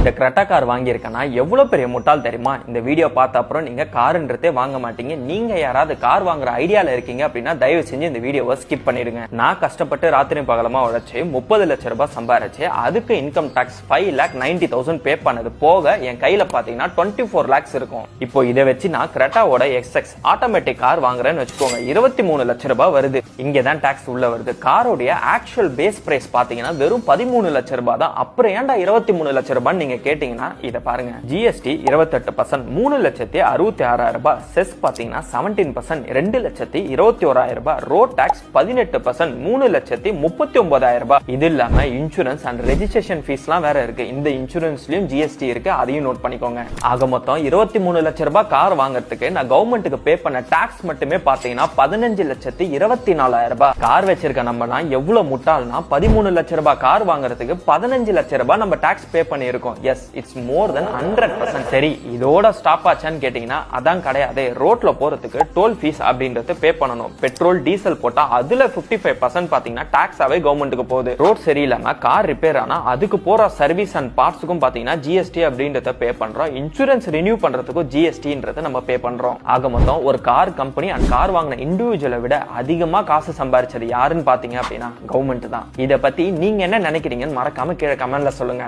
இந்த Creta car வாங்கியிருக்கேன்னா எவ்வளவு பெரிய முட்டாள் தெரியுமா? இந்த வீடியோ பார்த்த அப்புறம் நீங்க காருன்றதே வாங்க மாட்டீங்க. நீங்க யாராவது கார் வாங்குற ஐடியால இருக்கீங்க அப்படின்னா தயவு செஞ்சு இந்த வீடியோவை ஸ்கிப் பண்ணிடுங்க. நான் கஷ்டப்பட்டு ராத்திரி பகலமா உழைச்சு 30 லட்சம் ரூபாய் சம்பாரிச்சு அதுக்கு இன்கம் டாக்ஸ் 5,90,000 பே பண்ணது போக என் கையில பாத்தீங்கன்னா 24 lakhs இருக்கும். இப்போ இதை வச்சு நான் கிரெட்டாவோட XX ஆட்டோமேட்டிக் கார் வாங்குறேன்னு வச்சுக்கோங்க, 23 லட்சம் ரூபாய் வருது. இங்கதான் டாக்ஸ் உள்ள வருது. காரோடைய ஆக்சுவல் பேஸ் பிரைஸ் பாத்தீங்கன்னா வெறும் 13 லட்சம் ரூபாய் தான். அப்புறம் ஏன்டா 23 லட்சம் ரூபாய் நீங்க கேட்டீங்கன்னா இத பாருங்க. GST 28%, 3,66,000 ரூபாய். செஸ் பாத்தீங்கன்னா 17%, 2,21,000 ரூபாய். ரோட் டாக்ஸ் 18%, 3,39,000 ரூபாய். இது இல்லாம இன்சூரன்ஸ் அண்ட் ரெஜிஸ்ட்ரேஷன் ஃபீஸ்லாம் வேற இருக்கு. இந்த இன்சூரன்ஸ்லயும் GST இருக்கு, அதையும் நோட் பண்ணிக்கோங்க. ஆக மொத்தம் 23 லட்சம் ரூபாய் கார் வாங்குறதுக்கு நான் கவர்மெண்ட்டுக்கு பே பண்ண டாக்ஸ் மட்டுமே பாத்தீங்கன்னா 15,24,000 ரூபாய். கார் வச்சிருக்க நம்ம எவ்வளவு முட்டாள்னா 13 லட்சம் ரூபாய் கார் வாங்குறதுக்கு 15 லட்சம் ரூபாய் நம்ம டாக்ஸ் பே பண்ணியிருக்கோம். எஸ், இட்ஸ் மோர் தென் 100%. சரி, இதோட ஸ்டாப் ஆச்சான்னு கேட்டீங்கன்னா அதான் கிடையாது. ரோட்ல போறதுக்கு டோல் ஃபீஸ் அப்படின்றது பே பண்ணணும். பெட்ரோல் டீசல் போட்டா அதுல 55% பாத்தீங்கன்னா டாக்ஸாவே கவர்மெண்ட்டுக்கு போகுது. ரோட் சரியில்லாம கார் ரிப்பேர் ஆனா அதுக்கு போற சர்வீஸ் அண்ட் பார்ட்ஸுக்கும் பாத்தீங்கன்னா GST அப்படின்றத பே பண்றோம். இன்சூரன்ஸ் ரினியூ பண்றதுக்கும் GSTன்றத நம்ம பே பண்றோம். ஆக மொத்தம் ஒரு கார் கம்பெனி அண்ட் கார் வாங்கின இண்டிவிஜுவலை விட அதிகமா காசு சம்பாரிச்சது யாருன்னு பாத்தீங்க அப்படின்னா கவர்மெண்ட் தான். இத பத்தி நீங்க என்ன நினைக்கிறீங்கன்னு மறக்காம கீழே கமெண்ட்ல சொல்லுங்க.